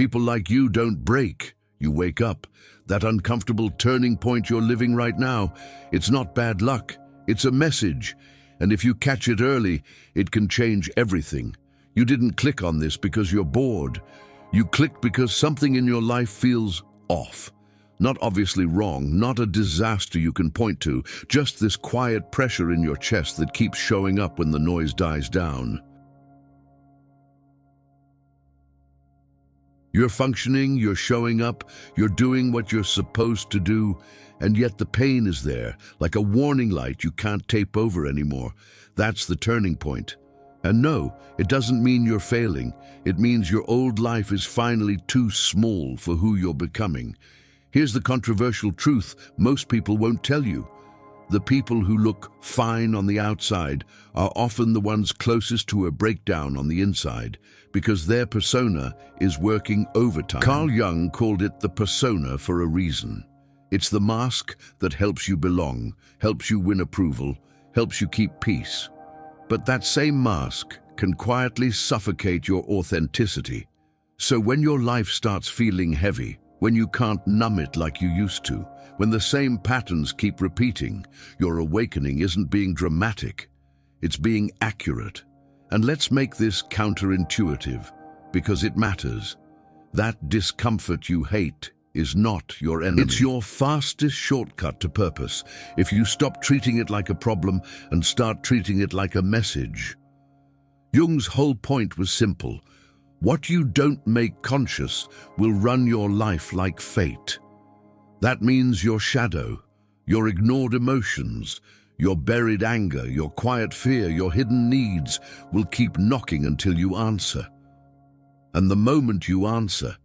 People like you don't break, you wake up. That uncomfortable turning point you're living right now, it's not bad luck, it's a message. And if you catch it early, it can change everything. You didn't click on this because you're bored. You clicked because something in your life feels off. Not obviously wrong, not a disaster you can point to, just this quiet pressure in your chest that keeps showing up when the noise dies down. You're functioning, you're showing up, you're doing what you're supposed to do, and yet the pain is there, like a warning light you can't tape over anymore. That's the turning point. And no, it doesn't mean you're failing. It means your old life is finally too small for who you're becoming. Here's the controversial truth most people won't tell you. The people who look fine on the outside are often the ones closest to a breakdown on the inside, because their persona is working overtime. Carl Jung called it the persona for a reason. It's the mask that helps you belong, helps you win approval, helps you keep peace. But that same mask can quietly suffocate your authenticity. So when your life starts feeling heavy, when you can't numb it like you used to, when the same patterns keep repeating, your awakening isn't being dramatic, it's being accurate. And let's make this counterintuitive, because it matters. That discomfort you hate is not your enemy. It's your fastest shortcut to purpose, if you stop treating it like a problem and start treating it like a message. Jung's whole point was simple. What you don't make conscious will run your life like fate. That means your shadow, your ignored emotions, your buried anger, your quiet fear, your hidden needs will keep knocking until you answer. And the moment you answer,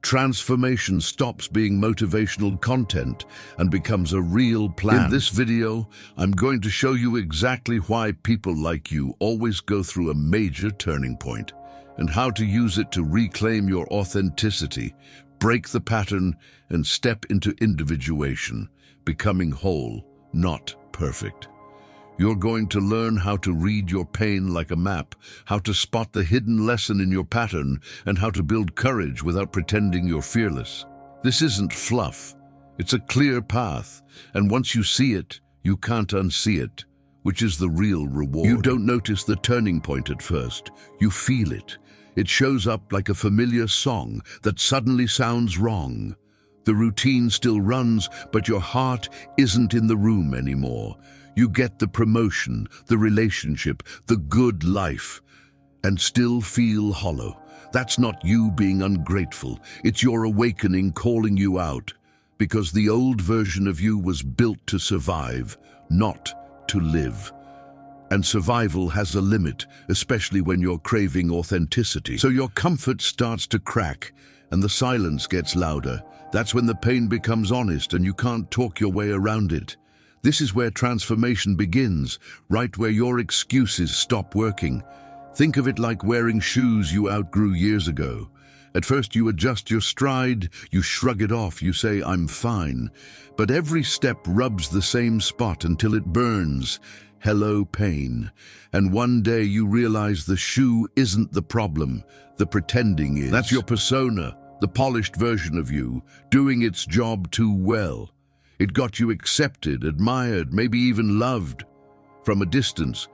transformation stops being motivational content and becomes a real plan. In this video, I'm going to show you exactly why people like you always go through a major turning point, and how to use it to reclaim your authenticity, break the pattern, and step into individuation, becoming whole, not perfect. You're going to learn how to read your pain like a map, how to spot the hidden lesson in your pattern, and how to build courage without pretending you're fearless. This isn't fluff. It's a clear path, and once you see it, you can't unsee it, which is the real reward. You don't notice the turning point at first. You feel it. It shows up like a familiar song that suddenly sounds wrong. The routine still runs, but your heart isn't in the room anymore. You get the promotion, the relationship, the good life, and still feel hollow. That's not you being ungrateful. It's your awakening calling you out, because the old version of you was built to survive, not to live. And survival has a limit, especially when you're craving authenticity. So your comfort starts to crack, and the silence gets louder. That's when the pain becomes honest and you can't talk your way around it. This is where transformation begins, right where your excuses stop working. Think of it like wearing shoes you outgrew years ago. At first you adjust your stride, you shrug it off, you say, "I'm fine." But every step rubs the same spot until it burns. Hello, pain. And one day you realize the shoe isn't the problem, the pretending is. That's your persona, the polished version of you, doing its job too well. It got you accepted, admired, maybe even loved from a distance.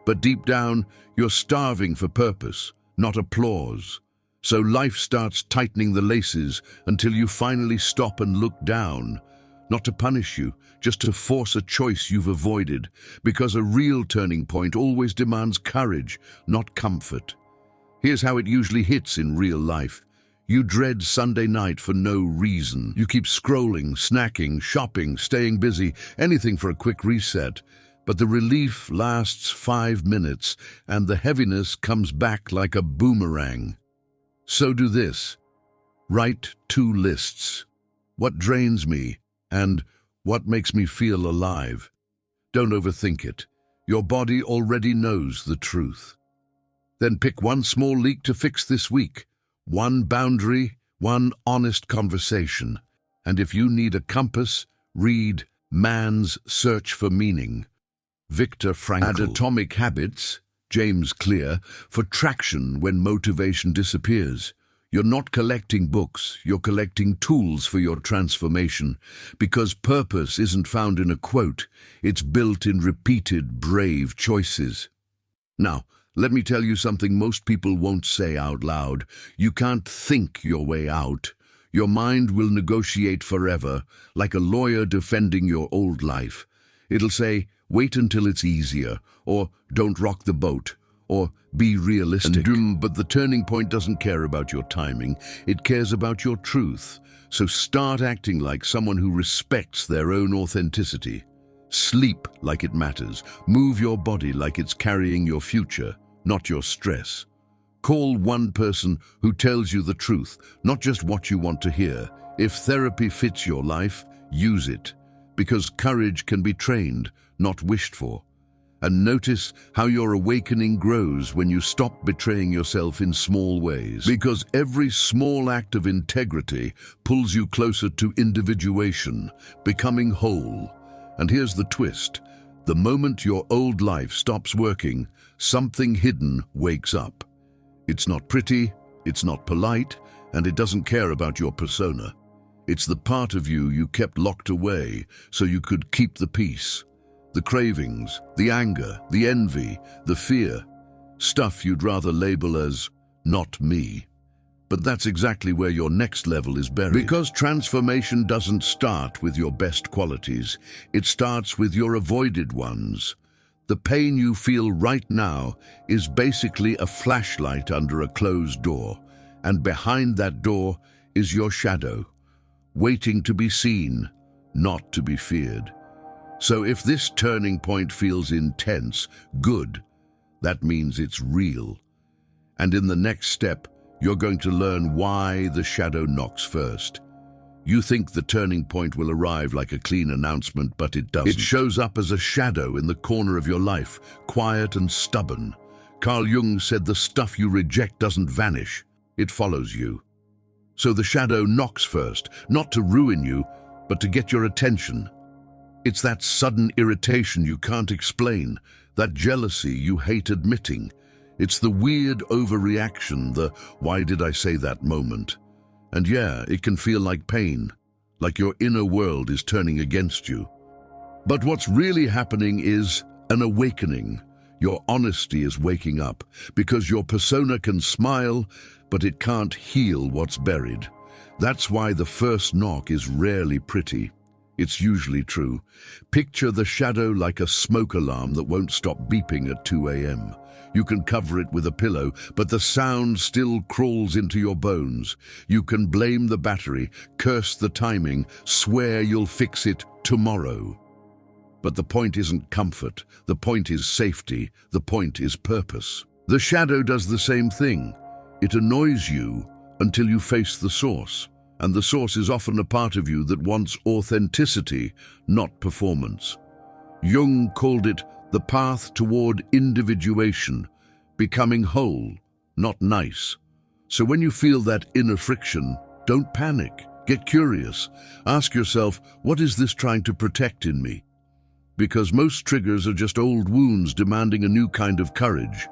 But deep down, you're starving for purpose, not applause. So life starts tightening the laces until you finally stop and look down. Not to punish you, just to force a choice you've avoided, because a real turning point always demands courage, not comfort. Here's how it usually hits in real life. You dread Sunday night for no reason. You keep scrolling, snacking, shopping, staying busy, anything for a quick reset. But the relief lasts 5 minutes, and the heaviness comes back like a boomerang. So do this. Write 2 lists. What drains me, and what makes me feel alive. Don't overthink it. Your body already knows the truth. Then pick one small leak to fix this week. One boundary, one honest conversation. And if you need a compass, read Man's Search for Meaning. Viktor Frankl. Add Atomic Habits, James Clear, for traction when motivation disappears. You're not collecting books, you're collecting tools for your transformation, because purpose isn't found in a quote, it's built in repeated, brave choices. Now, let me tell you something most people won't say out loud. You can't think your way out. Your mind will negotiate forever, like a lawyer defending your old life. It'll say, wait until it's easier, or don't rock the boat, or be realistic. But the turning point doesn't care about your timing, it cares about your truth. So start acting like someone who respects their own authenticity. Sleep like it matters. Move your body like it's carrying your future, not your stress. Call one person who tells you the truth, not just what you want to hear. If therapy fits your life, use it. Because courage can be trained, not wished for. And notice how your awakening grows when you stop betraying yourself in small ways. Because every small act of integrity pulls you closer to individuation, becoming whole. And here's the twist. The moment your old life stops working, something hidden wakes up. It's not pretty, it's not polite, and it doesn't care about your persona. It's the part of you kept locked away so you could keep the peace. The cravings, the anger, the envy, the fear, stuff you'd rather label as not me. But that's exactly where your next level is buried. Because transformation doesn't start with your best qualities, it starts with your avoided ones. The pain you feel right now is basically a flashlight under a closed door, and behind that door is your shadow, waiting to be seen, not to be feared. So if this turning point feels intense, good, that means it's real. And in the next step, you're going to learn why the shadow knocks first. You think the turning point will arrive like a clean announcement, but it doesn't. It shows up as a shadow in the corner of your life, quiet and stubborn. Carl Jung said the stuff you reject doesn't vanish, it follows you. So the shadow knocks first, not to ruin you, but to get your attention. It's that sudden irritation you can't explain, that jealousy you hate admitting. It's the weird overreaction, the why did I say that moment. And yeah, it can feel like pain, like your inner world is turning against you. But what's really happening is an awakening. Your honesty is waking up, because your persona can smile, but it can't heal what's buried. That's why the first knock is rarely pretty. It's usually true. Picture the shadow like a smoke alarm that won't stop beeping at 2 a.m. You can cover it with a pillow, but the sound still crawls into your bones. You can blame the battery, curse the timing, swear you'll fix it tomorrow. But the point isn't comfort, the point is safety, the point is purpose. The shadow does the same thing. It annoys you until you face the source. And the source is often a part of you that wants authenticity, not performance. Jung called it the path toward individuation, becoming whole, not nice. So when you feel that inner friction, don't panic, get curious. Ask yourself, what is this trying to protect in me? Because most triggers are just old wounds demanding a new kind of courage.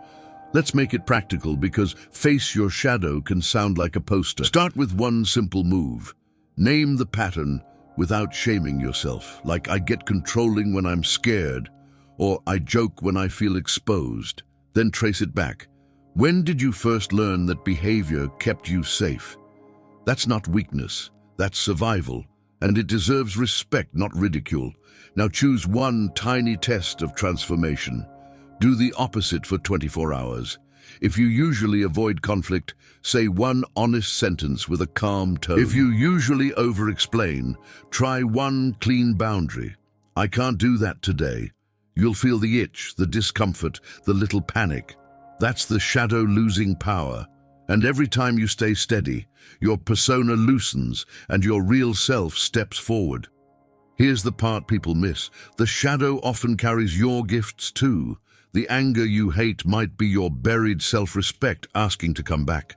Let's make it practical, because face your shadow can sound like a poster. Start with one simple move. Name the pattern without shaming yourself, like I get controlling when I'm scared, or I joke when I feel exposed. Then trace it back. When did you first learn that behavior kept you safe? That's not weakness, that's survival, and it deserves respect, not ridicule. Now choose one tiny test of transformation. Do the opposite for 24 hours. If you usually avoid conflict, say one honest sentence with a calm tone. If you usually over-explain, try one clean boundary. I can't do that today. You'll feel the itch, the discomfort, the little panic. That's the shadow losing power. And every time you stay steady, your persona loosens and your real self steps forward. Here's the part people miss. The shadow often carries your gifts too. The anger you hate might be your buried self-respect asking to come back.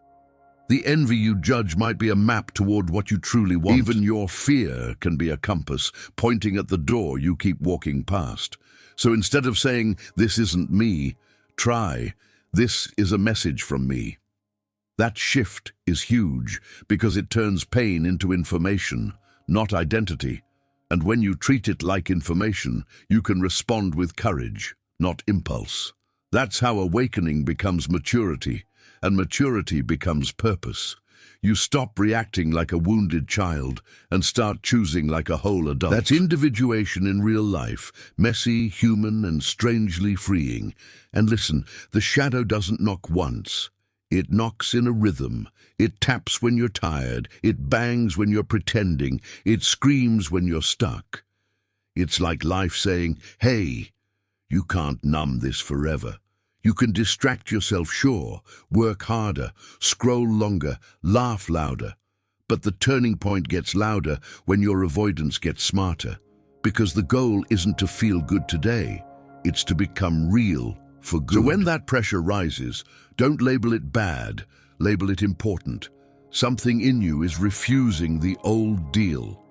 The envy you judge might be a map toward what you truly want. Even your fear can be a compass pointing at the door you keep walking past. So instead of saying, "This isn't me," try, "This is a message from me." That shift is huge because it turns pain into information, not identity. And when you treat it like information, you can respond with courage, not impulse. That's how awakening becomes maturity, and maturity becomes purpose. You stop reacting like a wounded child and start choosing like a whole adult. That's individuation in real life, messy, human, and strangely freeing. And listen, the shadow doesn't knock once. It knocks in a rhythm. It taps when you're tired. It bangs when you're pretending. It screams when you're stuck. It's like life saying, hey, you can't numb this forever. You can distract yourself, sure, work harder, scroll longer, laugh louder. But the turning point gets louder when your avoidance gets smarter. Because the goal isn't to feel good today, it's to become real for good. So when that pressure rises, don't label it bad, label it important. Something in you is refusing the old deal.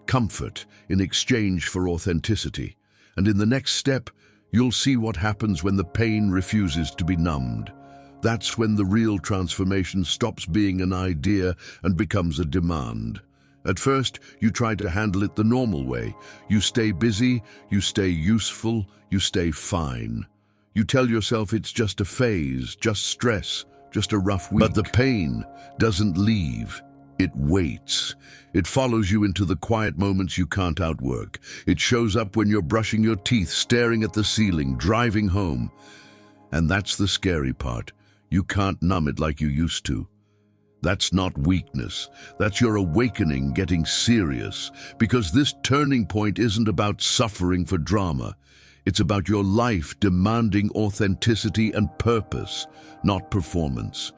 Comfort in exchange for authenticity. And in the next step, you'll see what happens when the pain refuses to be numbed. That's when the real transformation stops being an idea and becomes a demand. At first, you try to handle it the normal way. You stay busy, you stay useful, you stay fine. You tell yourself it's just a phase, just stress, just a rough week. But the pain doesn't leave. It waits. It follows you into the quiet moments you can't outwork. It shows up when you're brushing your teeth, staring at the ceiling, driving home. And that's the scary part. You can't numb it like you used to. That's not weakness. That's your awakening getting serious. Because this turning point isn't about suffering for drama. It's about your life demanding authenticity and purpose, not performance.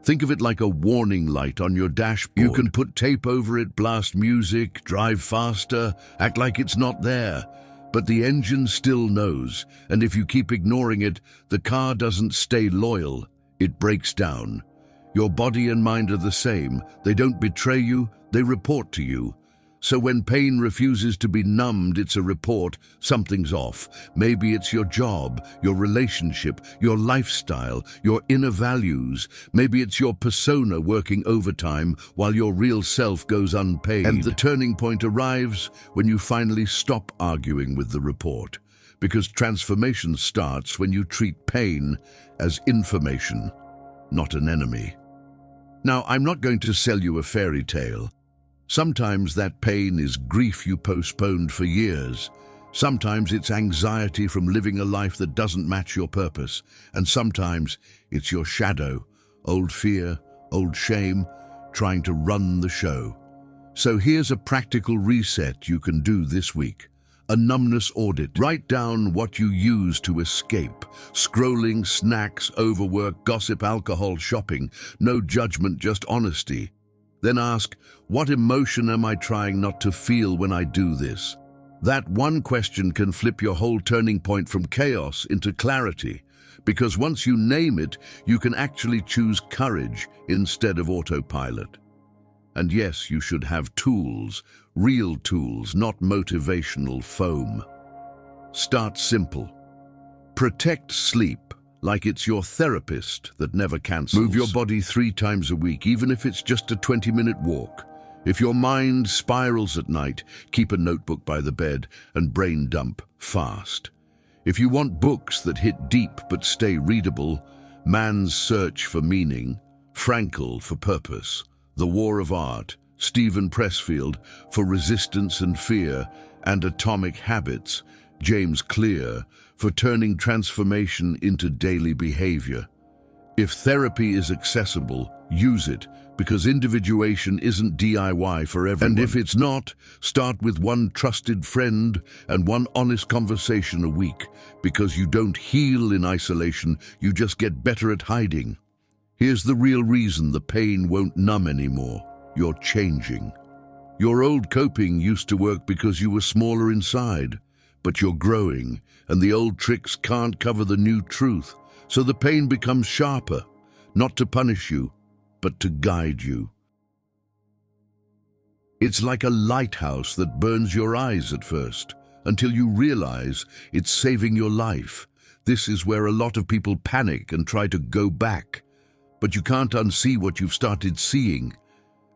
Think of it like a warning light on your dashboard. You can put tape over it, blast music, drive faster, act like it's not there. But the engine still knows, and if you keep ignoring it, the car doesn't stay loyal, it breaks down. Your body and mind are the same. They don't betray you, they report to you. So when pain refuses to be numbed, it's a report, something's off. Maybe it's your job, your relationship, your lifestyle, your inner values. Maybe it's your persona working overtime while your real self goes unpaid. And the turning point arrives when you finally stop arguing with the report. Because transformation starts when you treat pain as information, not an enemy. Now, I'm not going to sell you a fairy tale. Sometimes that pain is grief you postponed for years. Sometimes it's anxiety from living a life that doesn't match your purpose. And sometimes it's your shadow, old fear, old shame, trying to run the show. So here's a practical reset you can do this week. A numbness audit. Write down what you use to escape. Scrolling, snacks, overwork, gossip, alcohol, shopping. No judgment, just honesty. Then ask, what emotion am I trying not to feel when I do this? That one question can flip your whole turning point from chaos into clarity, because once you name it, you can actually choose courage instead of autopilot. And yes, you should have tools, real tools, not motivational foam. Start simple. Protect sleep. Like it's your therapist that never cancels. Move your body 3 times a week, even if it's just a 20-minute walk. If your mind spirals at night, keep a notebook by the bed and brain dump fast. If you want books that hit deep but stay readable, Man's Search for Meaning, Frankl for Purpose, The War of Art, Stephen Pressfield for Resistance and Fear, and Atomic Habits, James Clear for turning transformation into daily behavior. If therapy is accessible, use it, because individuation isn't DIY for everyone. And if it's not, start with one trusted friend and one honest conversation a week, because you don't heal in isolation, you just get better at hiding. Here's the real reason the pain won't numb anymore. You're changing. Your old coping used to work because you were smaller inside. But you're growing, and the old tricks can't cover the new truth. So the pain becomes sharper, not to punish you, but to guide you. It's like a lighthouse that burns your eyes at first, until you realize it's saving your life. This is where a lot of people panic and try to go back. but you can't unsee what you've started seeing.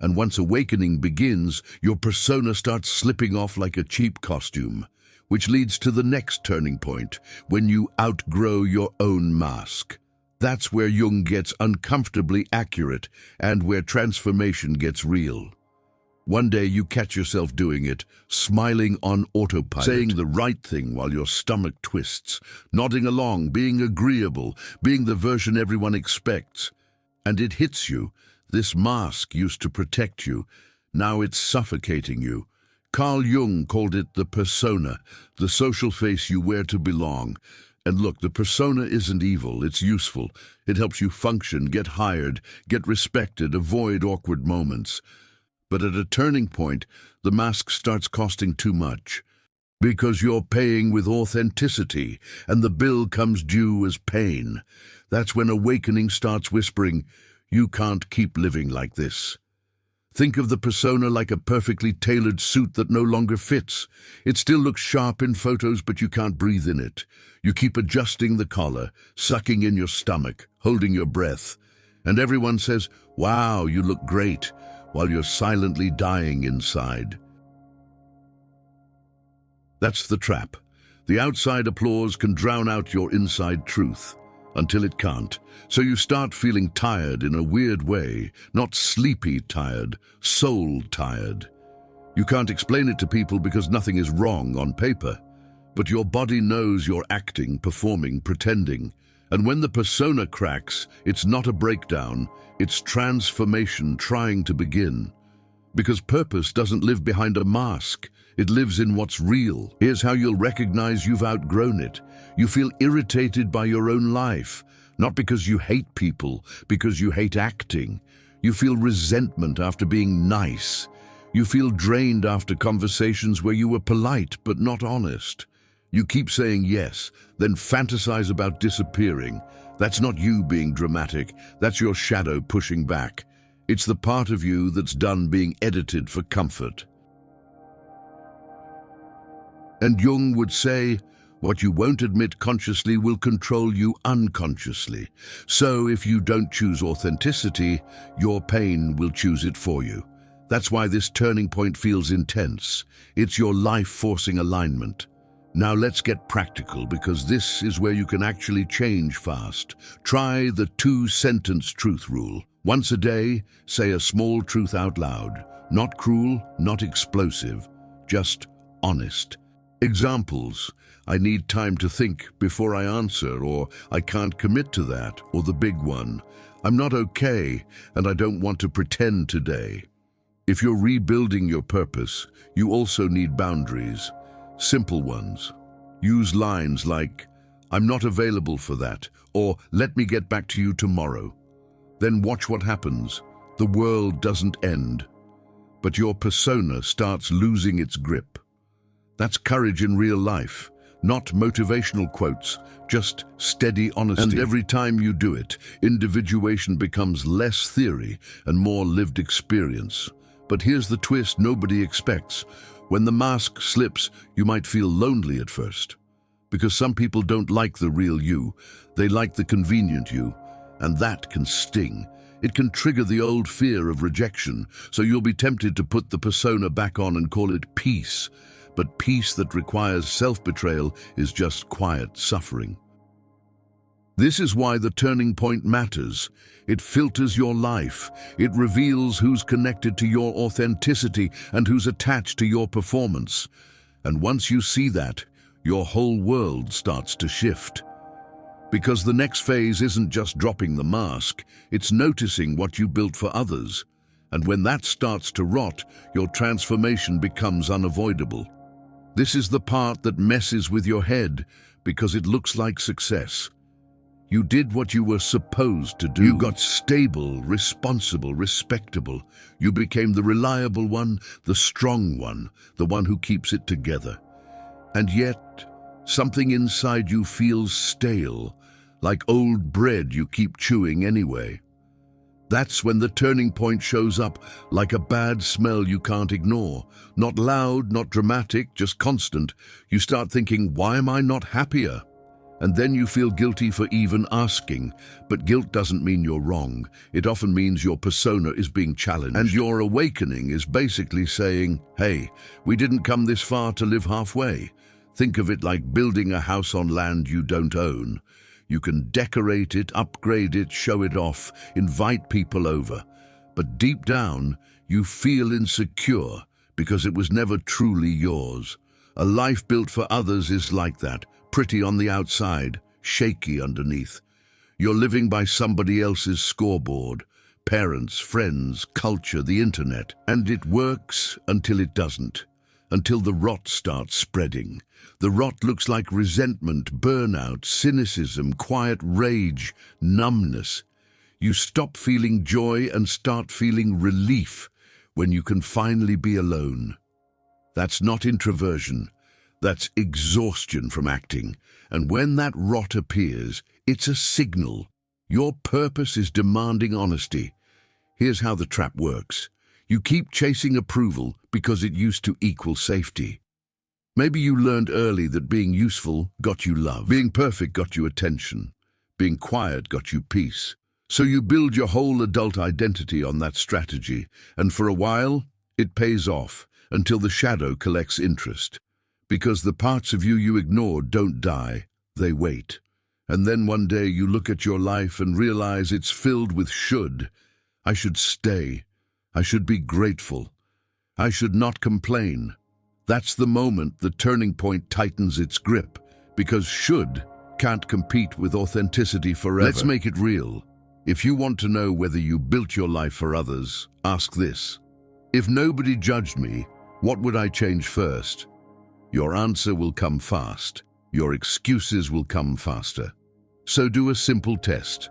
And once awakening begins, your persona starts slipping off like a cheap costume, which leads to the next turning point, when you outgrow your own mask. That's where Jung gets uncomfortably accurate and where transformation gets real. One day you catch yourself doing it, smiling on autopilot, saying the right thing while your stomach twists, nodding along, being agreeable, being the version everyone expects. And it hits you. This mask used to protect you. Now it's suffocating you. Carl Jung called it the persona, the social face you wear to belong. And look, the persona isn't evil, it's useful. It helps you function, get hired, get respected, avoid awkward moments. But at a turning point, the mask starts costing too much. Because you're paying with authenticity, and the bill comes due as pain. That's when awakening starts whispering, "You can't keep living like this." Think of the persona like a perfectly tailored suit that no longer fits. It still looks sharp in photos, but you can't breathe in it. You keep adjusting the collar, sucking in your stomach, holding your breath. And everyone says, "Wow, you look great," while you're silently dying inside. That's the trap. The outside applause can drown out your inside truth, until it can't. So you start feeling tired in a weird way, not sleepy tired, soul tired. You can't explain it to people because nothing is wrong on paper. But your body knows you're acting, performing, pretending. And when the persona cracks, it's not a breakdown, it's transformation trying to begin. Because purpose doesn't live behind a mask. It lives in what's real. Here's how you'll recognize you've outgrown it. You feel irritated by your own life, not because you hate people, because you hate acting. You feel resentment after being nice. You feel drained after conversations where you were polite but not honest. You keep saying yes, then fantasize about disappearing. That's not you being dramatic, that's your shadow pushing back. It's the part of you that's done being edited for comfort. And Jung would say, what you won't admit consciously will control you unconsciously. So if you don't choose authenticity, your pain will choose it for you. That's why this turning point feels intense. It's your life forcing alignment. Now let's get practical, because this is where you can actually change fast. Try the 2-sentence truth rule. Once a day, say a small truth out loud. Not cruel, not explosive, just honest. Examples: I need time to think before I answer, or I can't commit to that, or the big one, I'm not okay and I don't want to pretend today. If you're rebuilding your purpose, you also need boundaries. Simple ones. Use lines like, I'm not available for that, or let me get back to you tomorrow. Then watch what happens. The world doesn't end, but your persona starts losing its grip. That's courage in real life, not motivational quotes, just steady honesty. And every time you do it, individuation becomes less theory and more lived experience. But here's the twist nobody expects. When the mask slips, you might feel lonely at first. Because some people don't like the real you, they like the convenient you. And that can sting. It can trigger the old fear of rejection, so you'll be tempted to put the persona back on and call it peace. But peace that requires self-betrayal is just quiet suffering. This is why the turning point matters. It filters your life. It reveals who's connected to your authenticity and who's attached to your performance. And once you see that, your whole world starts to shift. Because the next phase isn't just dropping the mask, it's noticing what you built for others. And when that starts to rot, your transformation becomes unavoidable. This is the part that messes with your head, because it looks like success. You did what you were supposed to do. You got stable, responsible, respectable. You became the reliable one, the strong one, the one who keeps it together. And yet, something inside you feels stale, like old bread you keep chewing anyway. That's when the turning point shows up, like a bad smell you can't ignore. Not loud, not dramatic, just constant. You start thinking, why am I not happier? And then you feel guilty for even asking. But guilt doesn't mean you're wrong. It often means your persona is being challenged. And your awakening is basically saying, hey, we didn't come this far to live halfway. Think of it like building a house on land you don't own. You can decorate it, upgrade it, show it off, invite people over. But deep down, you feel insecure because it was never truly yours. A life built for others is like that. Pretty on the outside, shaky underneath. You're living by somebody else's scoreboard, parents, friends, culture, the internet. And it works until it doesn't, until the rot starts spreading. The rot looks like resentment, burnout, cynicism, quiet rage, numbness. You stop feeling joy and start feeling relief when you can finally be alone. That's not introversion. That's exhaustion from acting. And when that rot appears, it's a signal. Your purpose is demanding honesty. Here's how the trap works. You keep chasing approval because it used to equal safety. Maybe you learned early that being useful got you love. Being perfect got you attention. Being quiet got you peace. So you build your whole adult identity on that strategy. And for a while, it pays off until the shadow collects interest. Because the parts of you ignored don't die, they wait. And then one day you look at your life and realize it's filled with should. I should stay. I should be grateful. I should not complain. That's the moment the turning point tightens its grip, because should can't compete with authenticity forever. Let's make it real. If you want to know whether you built your life for others, ask this. If nobody judged me, what would I change first? Your answer will come fast. Your excuses will come faster. So do a simple test.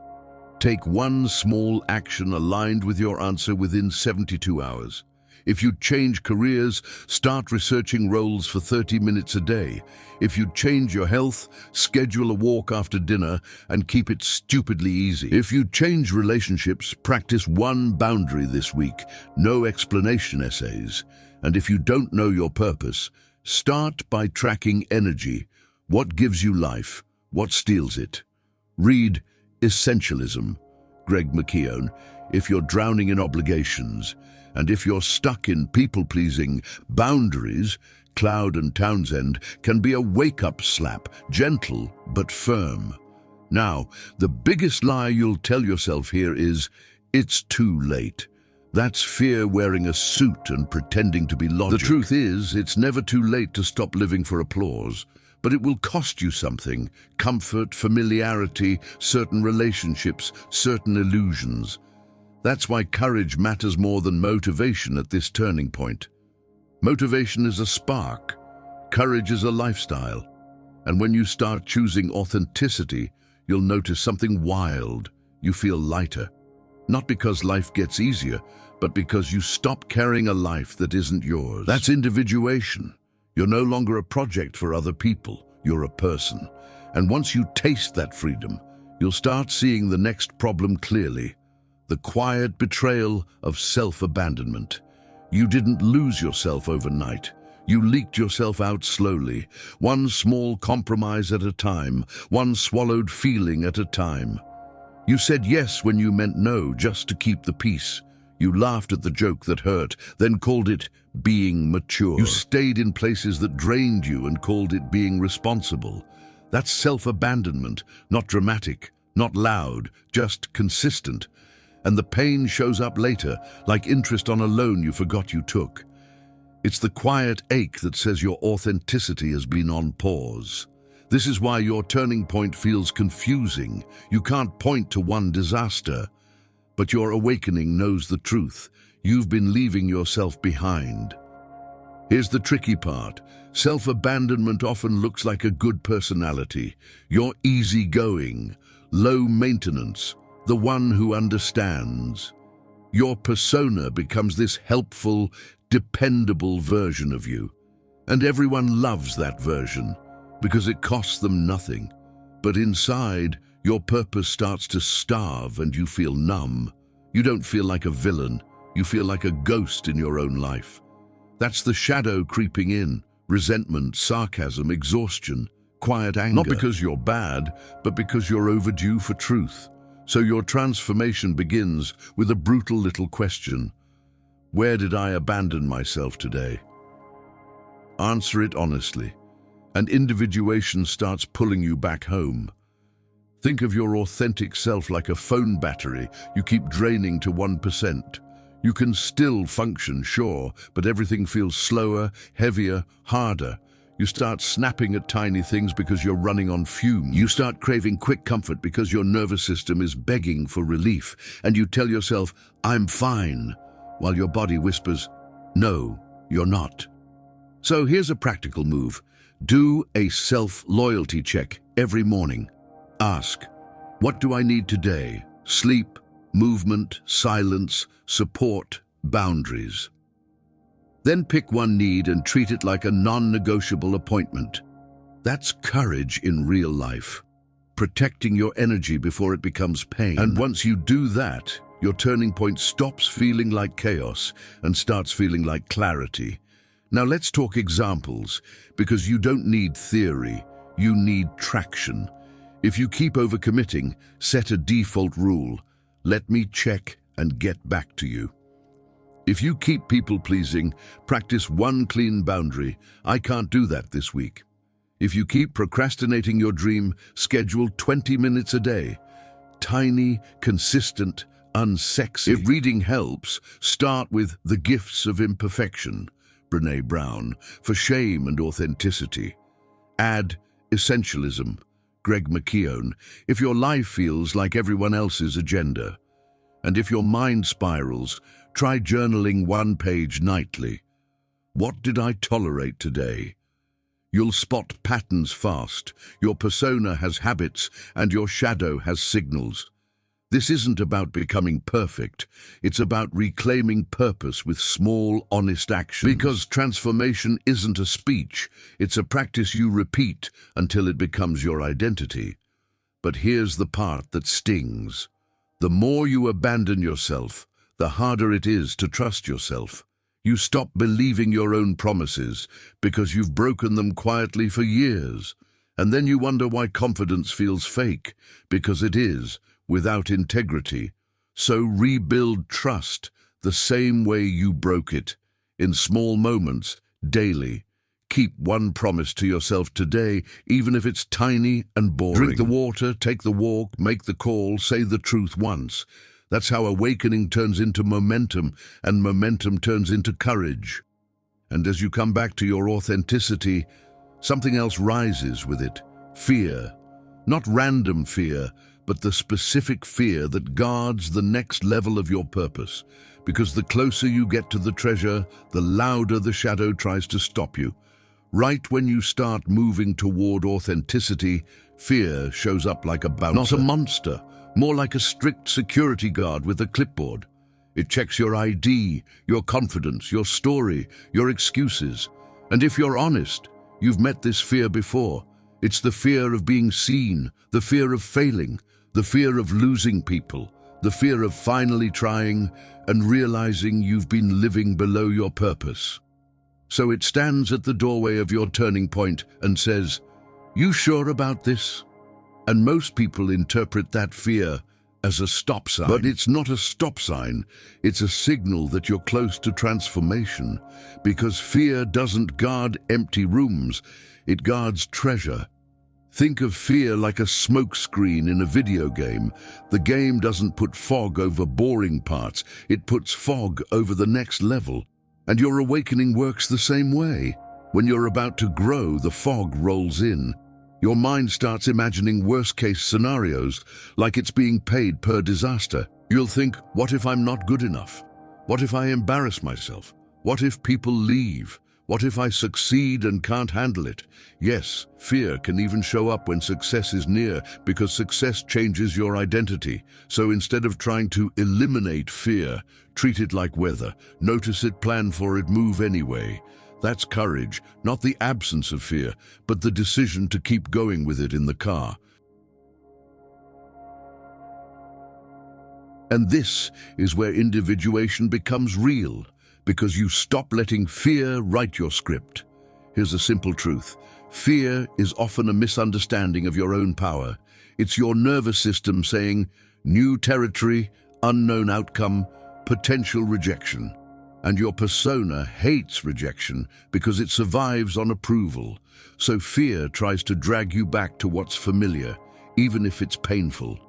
Take one small action aligned with your answer within 72 hours. If you'd change careers, start researching roles for 30 minutes a day. If you'd change your health, schedule a walk after dinner and keep it stupidly easy. If you'd change relationships, practice one boundary this week. No explanation essays. And if you don't know your purpose, start by tracking energy. What gives you life? What steals it? Read Essentialism, Greg McKeown, if you're drowning in obligations. And if you're stuck in people-pleasing, boundaries, Cloud and Townsend can be a wake-up slap, gentle but firm. Now, the biggest lie you'll tell yourself here is, it's too late. That's fear wearing a suit and pretending to be logic. The truth is, it's never too late to stop living for applause, but it will cost you something: comfort, familiarity, certain relationships, certain illusions. That's why courage matters more than motivation at this turning point. Motivation is a spark. Courage is a lifestyle. And when you start choosing authenticity, you'll notice something wild. You feel lighter. Not because life gets easier, but because you stop carrying a life that isn't yours. That's individuation. You're no longer a project for other people. You're a person. And once you taste that freedom, you'll start seeing the next problem clearly. The quiet betrayal of self-abandonment. You didn't lose yourself overnight. You leaked yourself out slowly, one small compromise at a time, one swallowed feeling at a time. You said yes when you meant no, just to keep the peace. You laughed at the joke that hurt, then called it being mature. You stayed in places that drained you and called it being responsible. That's self-abandonment, not dramatic, not loud, just consistent. And the pain shows up later, like interest on a loan you forgot you took. It's the quiet ache that says your authenticity has been on pause. This is why your turning point feels confusing. You can't point to one disaster, but your awakening knows the truth. You've been leaving yourself behind. Here's the tricky part. Self-abandonment often looks like a good personality. You're easygoing, low maintenance, the one who understands. Your persona becomes this helpful, dependable version of you. And everyone loves that version because it costs them nothing. But inside, your purpose starts to starve and you feel numb. You don't feel like a villain. You feel like a ghost in your own life. That's the shadow creeping in. Resentment, sarcasm, exhaustion. quiet anger. Not because you're bad, but because you're overdue for truth. So your transformation begins with a brutal little question. Where did I abandon myself today? Answer it honestly, and individuation starts pulling you back home. Think of your authentic self like a phone battery you keep draining to 1%. You can still function, sure, but everything feels slower, heavier, harder. You start snapping at tiny things because you're running on fumes. You start craving quick comfort because your nervous system is begging for relief, and you tell yourself, "I'm fine," while your body whispers, "No, you're not." So here's a practical move. Do a self-loyalty check every morning. Ask, what do I need today? Sleep, movement, silence, support, boundaries. Then pick one need and treat it like a non-negotiable appointment. That's courage in real life, protecting your energy before it becomes pain. And once you do that, your turning point stops feeling like chaos and starts feeling like clarity. Now let's talk examples, because you don't need theory, you need traction. If you keep overcommitting, set a default rule. Let me check and get back to you. If you keep people-pleasing, practice one clean boundary. I can't do that this week. If you keep procrastinating your dream, schedule 20 minutes a day. Tiny, consistent, unsexy. If reading helps, start with The Gifts of Imperfection, Brené Brown, for shame and authenticity. Add Essentialism, Greg McKeown, if your life feels like everyone else's agenda. And if your mind spirals, try journaling one page nightly. What did I tolerate today? You'll spot patterns fast. Your persona has habits and your shadow has signals. This isn't about becoming perfect. It's about reclaiming purpose with small, honest actions. Because transformation isn't a speech. It's a practice you repeat until it becomes your identity. But here's the part that stings. The more you abandon yourself, the harder it is to trust yourself. You stop believing your own promises because you've broken them quietly for years. And then you wonder why confidence feels fake, because it is, without integrity. So rebuild trust the same way you broke it, in small moments, daily. Keep one promise to yourself today, even if it's tiny and boring. Drink the water, take the walk, make the call, say the truth once. That's how awakening turns into momentum, and momentum turns into courage. And as you come back to your authenticity, something else rises with it. Fear. Not random fear, but the specific fear that guards the next level of your purpose. Because the closer you get to the treasure, the louder the shadow tries to stop you. Right when you start moving toward authenticity, fear shows up like a bouncer. Not a monster, more like a strict security guard with a clipboard. It checks your ID, your confidence, your story, your excuses. And if you're honest, you've met this fear before. It's the fear of being seen, the fear of failing, the fear of losing people, the fear of finally trying and realizing you've been living below your purpose. So it stands at the doorway of your turning point and says, "You sure about this?" And most people interpret that fear as a stop sign. But it's not a stop sign, it's a signal that you're close to transformation. Because fear doesn't guard empty rooms, it guards treasure. Think of fear like a smoke screen in a video game. The game doesn't put fog over boring parts, it puts fog over the next level. And your awakening works the same way. When you're about to grow, the fog rolls in. Your mind starts imagining worst-case scenarios, like it's being paid per disaster. You'll think, what if I'm not good enough? What if I embarrass myself? What if people leave? What if I succeed and can't handle it? Yes, fear can even show up when success is near, because success changes your identity. So instead of trying to eliminate fear, treat it like weather. Notice it, plan for it, move anyway. That's courage, not the absence of fear, but the decision to keep going with it in the car. And this is where individuation becomes real, because you stop letting fear write your script. Here's a simple truth. Fear is often a misunderstanding of your own power. It's your nervous system saying, new territory, unknown outcome, potential rejection. And your persona hates rejection because it survives on approval. So fear tries to drag you back to what's familiar, even if it's painful.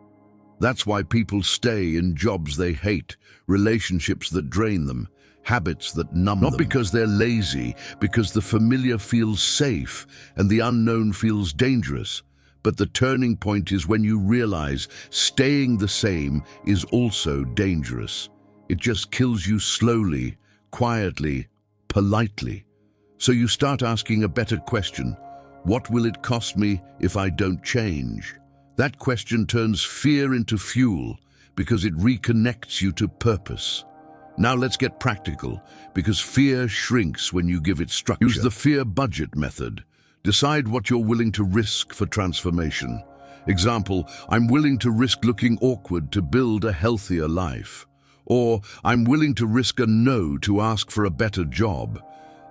That's why people stay in jobs they hate, relationships that drain them, habits that numb them. Not because they're lazy, because the familiar feels safe and the unknown feels dangerous. But the turning point is when you realize staying the same is also dangerous. It just kills you slowly, quietly, politely. So you start asking a better question. What will it cost me if I don't change? That question turns fear into fuel because it reconnects you to purpose. Now let's get practical, because fear shrinks when you give it structure. Use the fear budget method. Decide what you're willing to risk for transformation. Example, I'm willing to risk looking awkward to build a healthier life. Or, I'm willing to risk a no to ask for a better job.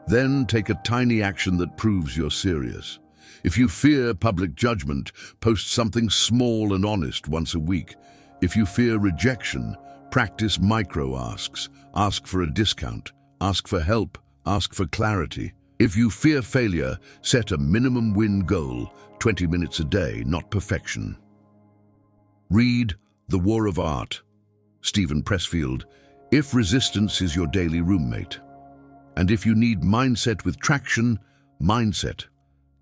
Then take a tiny action that proves you're serious. If you fear public judgment, post something small and honest once a week. If you fear rejection, practice micro-asks. Ask for a discount. Ask for help. Ask for clarity. If you fear failure, set a minimum win goal, 20 minutes a day, not perfection. Read The War of Art, Stephen Pressfield, if resistance is your daily roommate. And if you need mindset with traction, Mindset,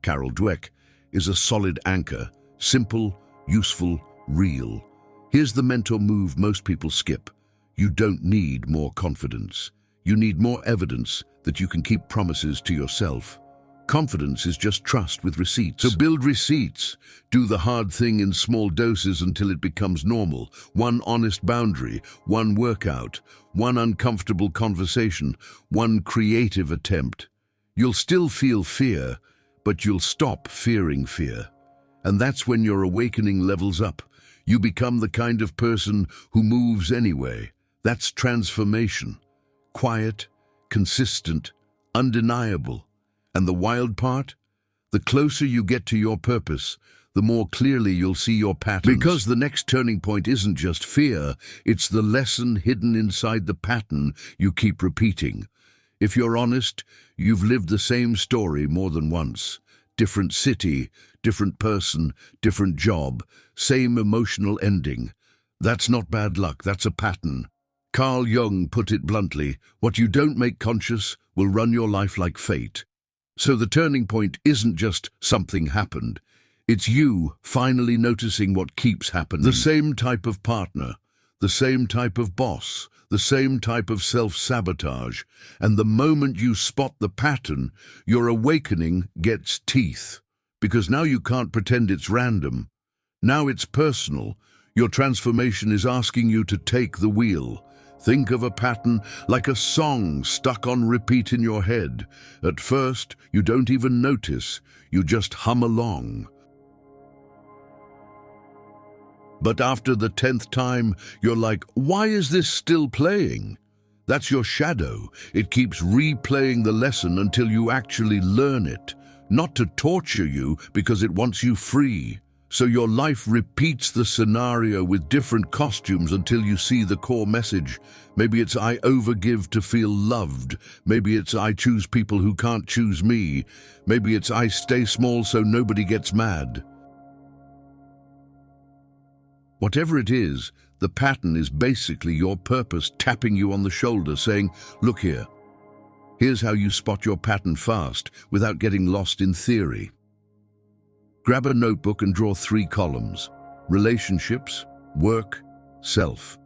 Carol Dweck, is a solid anchor, simple, useful, real. Here's the mental move most people skip. You don't need more confidence. You need more evidence that you can keep promises to yourself. Confidence is just trust with receipts. So build receipts. Do the hard thing in small doses until it becomes normal. One honest boundary, one workout, one uncomfortable conversation, one creative attempt. You'll still feel fear, but you'll stop fearing fear. And that's when your awakening levels up. You become the kind of person who moves anyway. That's transformation. Quiet, consistent, undeniable. And the wild part? The closer you get to your purpose, the more clearly you'll see your patterns. Because the next turning point isn't just fear, it's the lesson hidden inside the pattern you keep repeating. If you're honest, you've lived the same story more than once. Different city, different person, different job, same emotional ending. That's not bad luck, that's a pattern. Carl Jung put it bluntly, what you don't make conscious will run your life like fate. So the turning point isn't just something happened. It's you finally noticing what keeps happening. The same type of partner, the same type of boss, the same type of self-sabotage. And the moment you spot the pattern, your awakening gets teeth. Because now you can't pretend it's random. Now it's personal. Your transformation is asking you to take the wheel. Think of a pattern like a song stuck on repeat in your head. At first, you don't even notice. You just hum along. But after the 10th time, you're like, why is this still playing? That's your shadow. It keeps replaying the lesson until you actually learn it. Not to torture you, because it wants you free. So your life repeats the scenario with different costumes until you see the core message. Maybe it's I overgive to feel loved. Maybe it's I choose people who can't choose me. Maybe it's I stay small so nobody gets mad. Whatever it is, the pattern is basically your purpose tapping you on the shoulder saying, look here. Here's how you spot your pattern fast without getting lost in theory. Grab a notebook and draw 3 columns: relationships, work, self.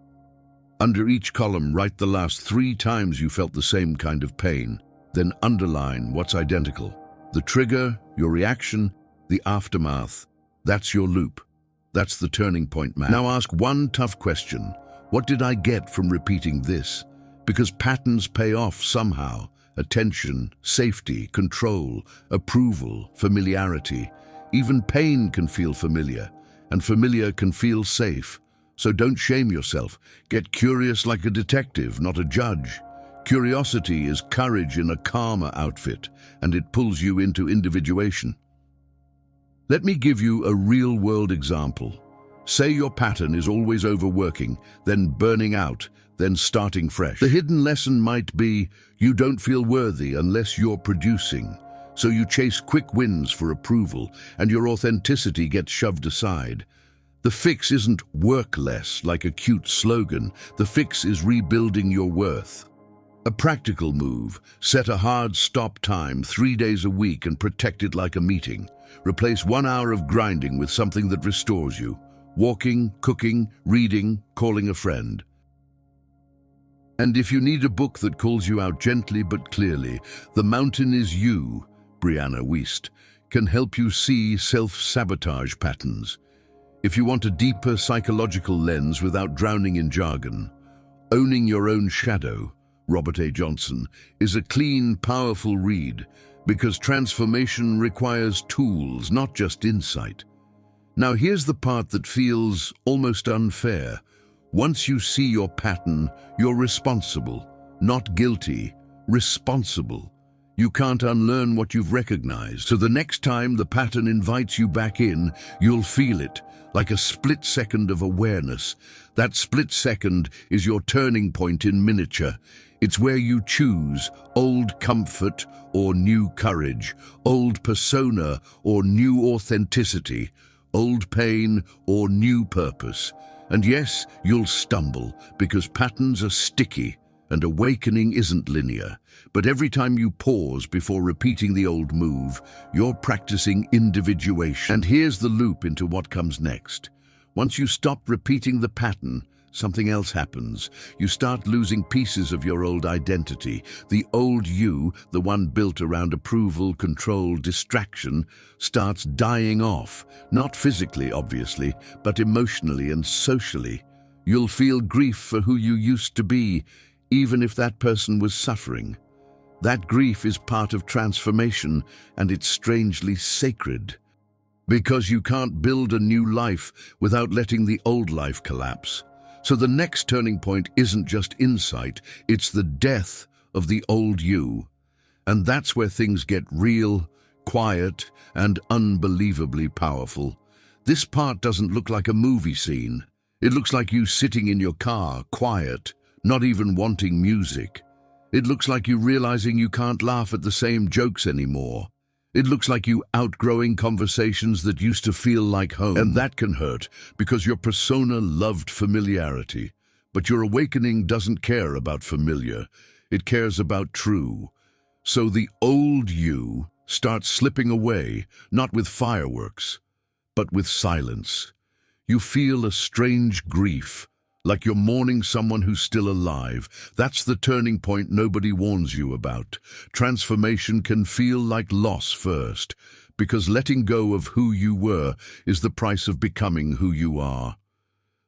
Under each column, write the last 3 times you felt the same kind of pain. Then underline what's identical. The trigger, your reaction, the aftermath. That's your loop. That's the turning point map. Now ask one tough question. What did I get from repeating this? Because patterns pay off somehow. Attention, safety, control, approval, familiarity. Even pain can feel familiar, and familiar can feel safe. So don't shame yourself. Get curious like a detective, not a judge. Curiosity is courage in a calmer outfit, and it pulls you into individuation. Let me give you a real-world example. Say your pattern is always overworking, then burning out, then starting fresh. The hidden lesson might be you don't feel worthy unless you're producing. So you chase quick wins for approval, and your authenticity gets shoved aside. The fix isn't work less, like a cute slogan. The fix is rebuilding your worth. A practical move: set a hard stop time 3 days a week and protect it like a meeting. Replace 1 hour of grinding with something that restores you. Walking, cooking, reading, calling a friend. And if you need a book that calls you out gently but clearly, The Mountain Is You, Brianna Wiest, can help you see self-sabotage patterns. If you want a deeper psychological lens without drowning in jargon, Owning Your Own Shadow, Robert A. Johnson, is a clean, powerful read because transformation requires tools, not just insight. Now here's the part that feels almost unfair. Once you see your pattern, you're responsible, not guilty, responsible. You can't unlearn what you've recognized. So the next time the pattern invites you back in, you'll feel it, like a split second of awareness. That split second is your turning point in miniature. It's where you choose old comfort or new courage, old persona or new authenticity, old pain or new purpose. And yes, you'll stumble because patterns are sticky and awakening isn't linear. But every time you pause before repeating the old move, you're practicing individuation. And here's the loop into what comes next. Once you stop repeating the pattern, something else happens. You start losing pieces of your old identity. The old you, the one built around approval, control, distraction, starts dying off. Not physically, obviously, but emotionally and socially. You'll feel grief for who you used to be, even if that person was suffering. That grief is part of transformation, and it's strangely sacred. Because you can't build a new life without letting the old life collapse. So the next turning point isn't just insight, it's the death of the old you. And that's where things get real, quiet, and unbelievably powerful. This part doesn't look like a movie scene. It looks like you sitting in your car, quiet, not even wanting music. It looks like you realizing you can't laugh at the same jokes anymore. It looks like you outgrowing conversations that used to feel like home. And that can hurt because your persona loved familiarity. But your awakening doesn't care about familiar. It cares about true. So the old you starts slipping away, not with fireworks, but with silence. You feel a strange grief, like you're mourning someone who's still alive. That's the turning point nobody warns you about. Transformation can feel like loss first, because letting go of who you were is the price of becoming who you are.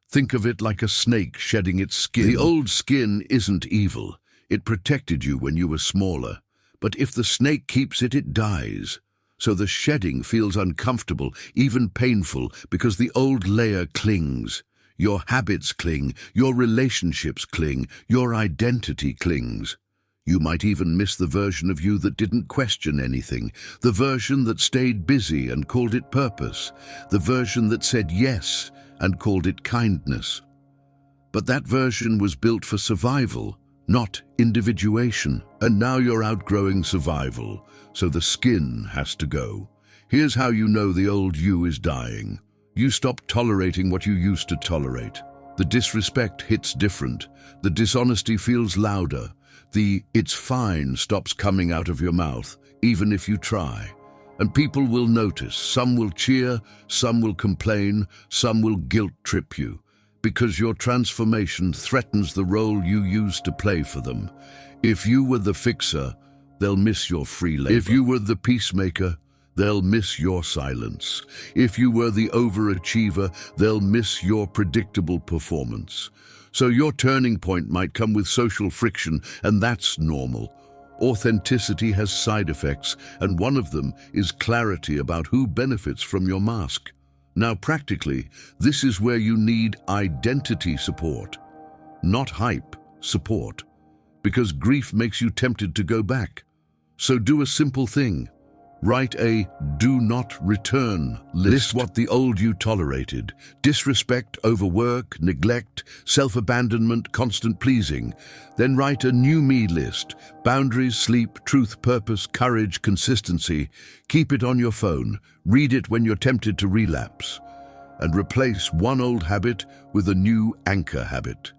Think of it like a snake shedding its skin. The old skin isn't evil. It protected you when you were smaller. But if the snake keeps it, it dies. So the shedding feels uncomfortable, even painful, because the old layer clings. Your habits cling, your relationships cling, your identity clings. You might even miss the version of you that didn't question anything, the version that stayed busy and called it purpose, the version that said yes and called it kindness. But that version was built for survival, not individuation. And now you're outgrowing survival, so the skin has to go. Here's how you know the old you is dying. You stop tolerating what you used to tolerate. The disrespect hits different. The dishonesty feels louder. The "it's fine" stops coming out of your mouth, even if you try. And people will notice. Some will cheer, some will complain, some will guilt trip you. Because your transformation threatens the role you used to play for them. If you were the fixer, they'll miss your free labor. If you were the peacemaker, they'll miss your silence. If you were the overachiever, they'll miss your predictable performance. So your turning point might come with social friction, and that's normal. Authenticity has side effects, and one of them is clarity about who benefits from your mask. Now, practically, this is where you need identity support, not hype, support, because grief makes you tempted to go back. So do a simple thing. Write a do not return list. List what the old you tolerated: disrespect, overwork, neglect, self-abandonment, constant pleasing. Then write a new me list: boundaries, sleep, truth, purpose, courage, consistency. Keep it on your phone. Read it when you're tempted to relapse. And replace one old habit with a new anchor habit.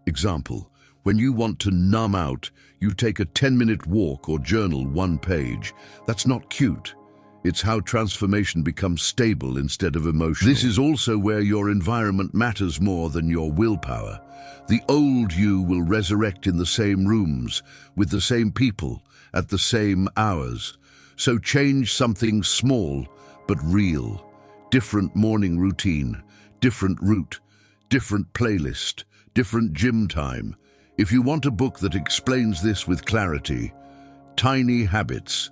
Example: when you want to numb out, you take a 10-minute walk or journal one page. That's not cute. It's how transformation becomes stable instead of emotional. This is also where your environment matters more than your willpower. The old you will resurrect in the same rooms, with the same people, at the same hours. So change something small but real. Different morning routine, different route, different playlist, different gym time. If you want a book that explains this with clarity, Tiny Habits,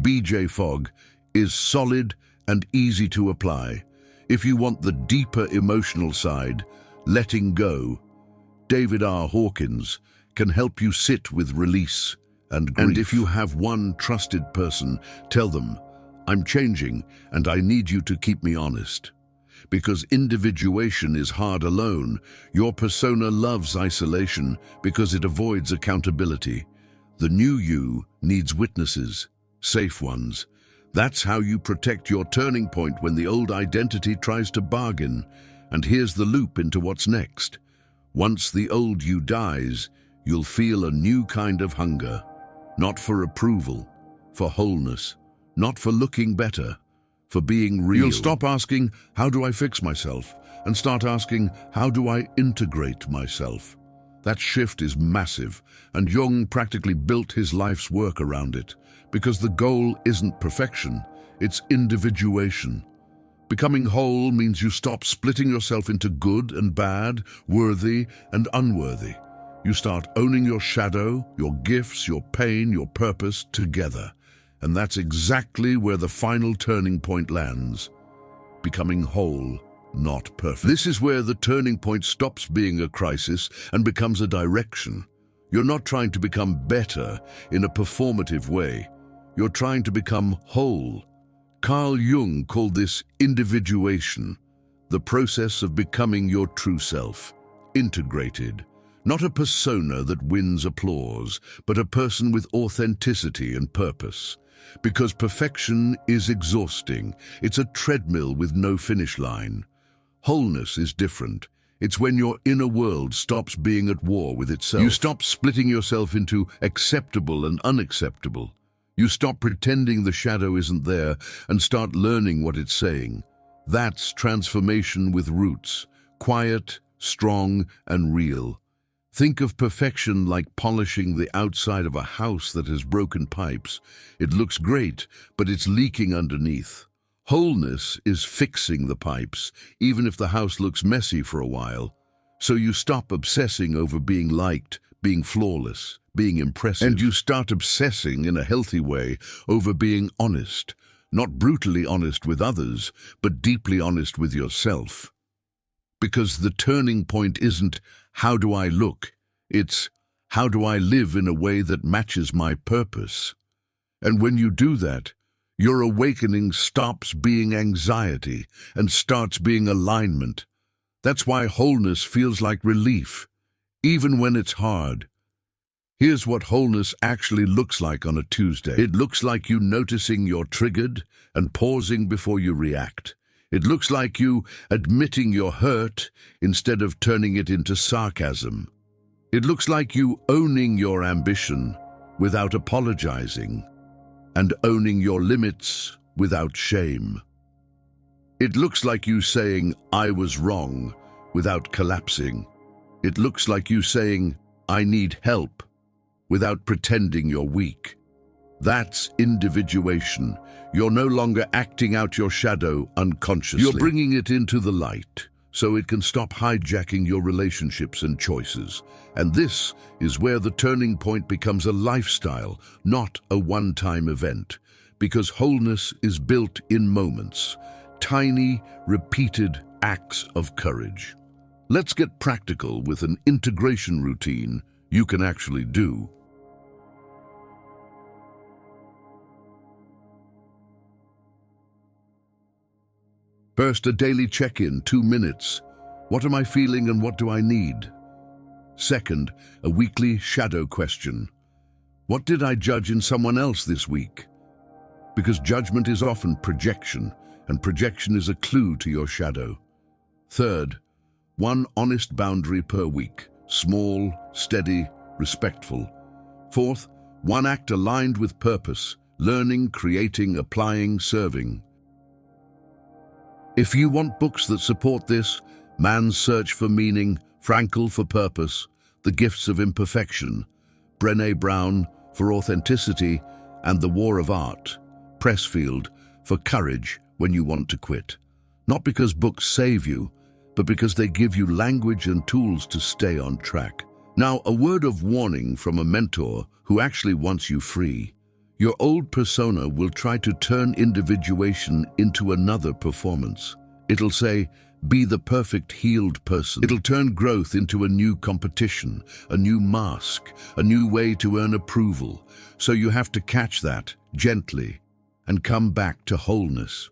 B.J. Fogg, is solid and easy to apply. If you want the deeper emotional side, Letting Go, David R. Hawkins can help you sit with release and grief. And if you have one trusted person, tell them, I'm changing and I need you to keep me honest. Because individuation is hard alone. Your persona loves isolation because it avoids accountability. The new you needs witnesses, safe ones. That's how you protect your turning point when the old identity tries to bargain. And here's the loop into what's next. Once the old you dies, you'll feel a new kind of hunger. Not for approval, for wholeness, not for looking better, for being real. You'll stop asking, how do I fix myself? And start asking, how do I integrate myself? That shift is massive, and Jung practically built his life's work around it, because the goal isn't perfection, it's individuation. Becoming whole means you stop splitting yourself into good and bad, worthy and unworthy. You start owning your shadow, your gifts, your pain, your purpose together. And that's exactly where the final turning point lands. Becoming whole, not perfect. This is where the turning point stops being a crisis and becomes a direction. You're not trying to become better in a performative way. You're trying to become whole. Carl Jung called this individuation, the process of becoming your true self, integrated. Not a persona that wins applause, but a person with authenticity and purpose. Because perfection is exhausting. It's a treadmill with no finish line. Wholeness is different. It's when your inner world stops being at war with itself. You stop splitting yourself into acceptable and unacceptable. You stop pretending the shadow isn't there and start learning what it's saying. That's transformation with roots, quiet, strong, and real. Think of perfection like polishing the outside of a house that has broken pipes. It looks great, but it's leaking underneath. Wholeness is fixing the pipes, even if the house looks messy for a while. So you stop obsessing over being liked, being flawless, being impressive. And you start obsessing in a healthy way over being honest. Not brutally honest with others, but deeply honest with yourself. Because the turning point isn't, how do I look? It's, how do I live in a way that matches my purpose? And when you do that, your awakening stops being anxiety and starts being alignment. That's why wholeness feels like relief, even when it's hard. Here's what wholeness actually looks like on a Tuesday. It looks like you noticing you're triggered and pausing before you react. It looks like you admitting you're hurt instead of turning it into sarcasm. It looks like you owning your ambition without apologizing and owning your limits without shame. It looks like you saying, I was wrong, without collapsing. It looks like you saying, I need help, without pretending you're weak. That's individuation. You're no longer acting out your shadow unconsciously. You're bringing it into the light, so it can stop hijacking your relationships and choices. And this is where the turning point becomes a lifestyle, not a one-time event. Because wholeness is built in moments, tiny, repeated acts of courage. Let's get practical with an integration routine you can actually do. First, a daily check-in, 2 minutes. What am I feeling and what do I need? Second, a weekly shadow question. What did I judge in someone else this week? Because judgment is often projection, and projection is a clue to your shadow. Third, one honest boundary per week, small, steady, respectful. Fourth, one act aligned with purpose, learning, creating, applying, serving. If you want books that support this, Man's Search for Meaning, Frankl for Purpose, The Gifts of Imperfection, Brené Brown for Authenticity, and The War of Art, Pressfield for Courage when you want to quit. Not because books save you, but because they give you language and tools to stay on track. Now, a word of warning from a mentor who actually wants you free. Your old persona will try to turn individuation into another performance. It'll say, be the perfect healed person. It'll turn growth into a new competition, a new mask, a new way to earn approval. So you have to catch that gently and come back to wholeness.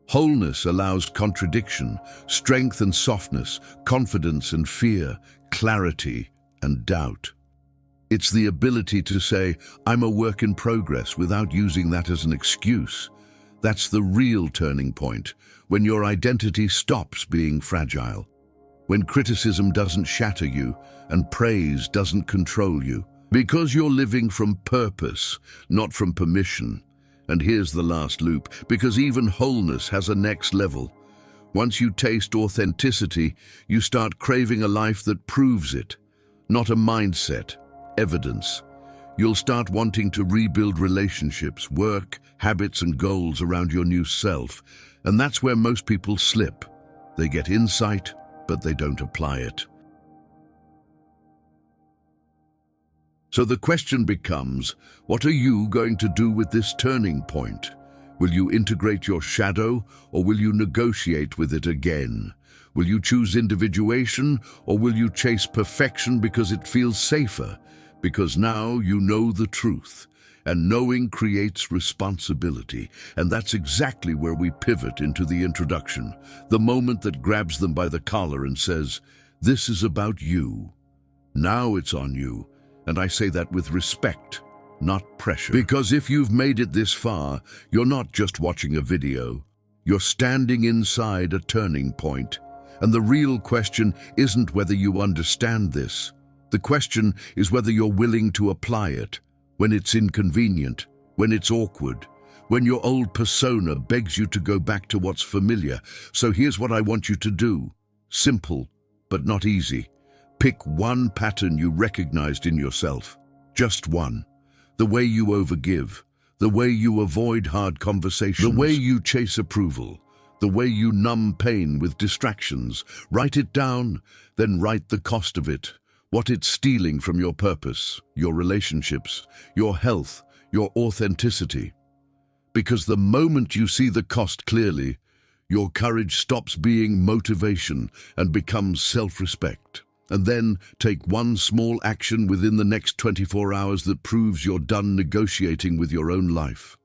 Wholeness allows contradiction, strength and softness, confidence and fear, clarity and doubt. It's the ability to say, I'm a work in progress without using that as an excuse. That's the real turning point, when your identity stops being fragile, when criticism doesn't shatter you and praise doesn't control you, because you're living from purpose, not from permission. And here's the last loop, because even wholeness has a next level. Once you taste authenticity, you start craving a life that proves it, not a mindset, evidence. You'll start wanting to rebuild relationships, work, habits and goals around your new self. And that's where most people slip. They get insight, but they don't apply it. So the question becomes, what are you going to do with this turning point? Will you integrate your shadow, or will you negotiate with it again? Will you choose individuation, or will you chase perfection because it feels safer? Because now you know the truth, and knowing creates responsibility. And that's exactly where we pivot into the introduction, the moment that grabs them by the collar and says, this is about you. Now it's on you. And I say that with respect, not pressure. Because if you've made it this far, you're not just watching a video. You're standing inside a turning point. And the real question isn't whether you understand this. The question is whether you're willing to apply it, when it's inconvenient, when it's awkward, when your old persona begs you to go back to what's familiar. So here's what I want you to do. Simple, but not easy. Pick one pattern you recognized in yourself. Just one. The way you overgive, the way you avoid hard conversations, the way you chase approval, the way you numb pain with distractions. Write it down, then write the cost of it. What it's stealing from your purpose, your relationships, your health, your authenticity. Because the moment you see the cost clearly, your courage stops being motivation and becomes self-respect. And then take one small action within the next 24 hours that proves you're done negotiating with your own life.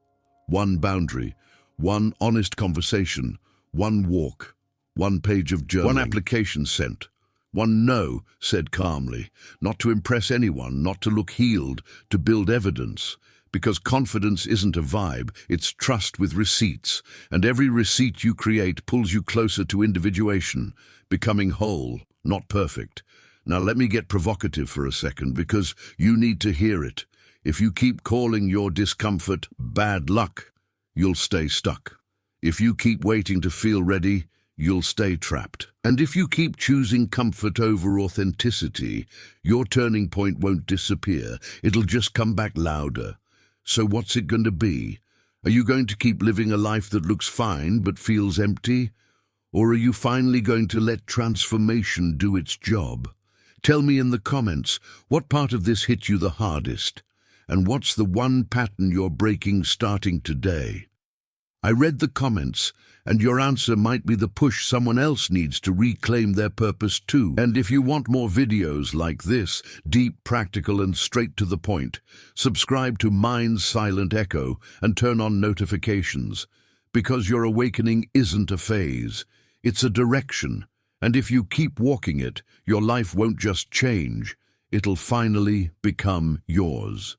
One boundary, one honest conversation, one walk, one page of journaling, one application sent. One no said calmly, not to impress anyone, not to look healed, to build evidence. Because confidence isn't a vibe, it's trust with receipts. And every receipt you create pulls you closer to individuation, becoming whole, not perfect. Now let me get provocative for a second, because you need to hear it. If you keep calling your discomfort bad luck, you'll stay stuck. If you keep waiting to feel ready, you'll stay trapped. And if you keep choosing comfort over authenticity, your turning point won't disappear. It'll just come back louder. So what's it going to be? Are you going to keep living a life that looks fine but feels empty? Or are you finally going to let transformation do its job? Tell me in the comments, what part of this hit you the hardest? And what's the one pattern you're breaking starting today? I read the comments, and your answer might be the push someone else needs to reclaim their purpose too. And if you want more videos like this, deep, practical, and straight to the point, subscribe to Mind's Silent Echo and turn on notifications. because your awakening isn't a phase, it's a direction. And if you keep walking it, your life won't just change, it'll finally become yours.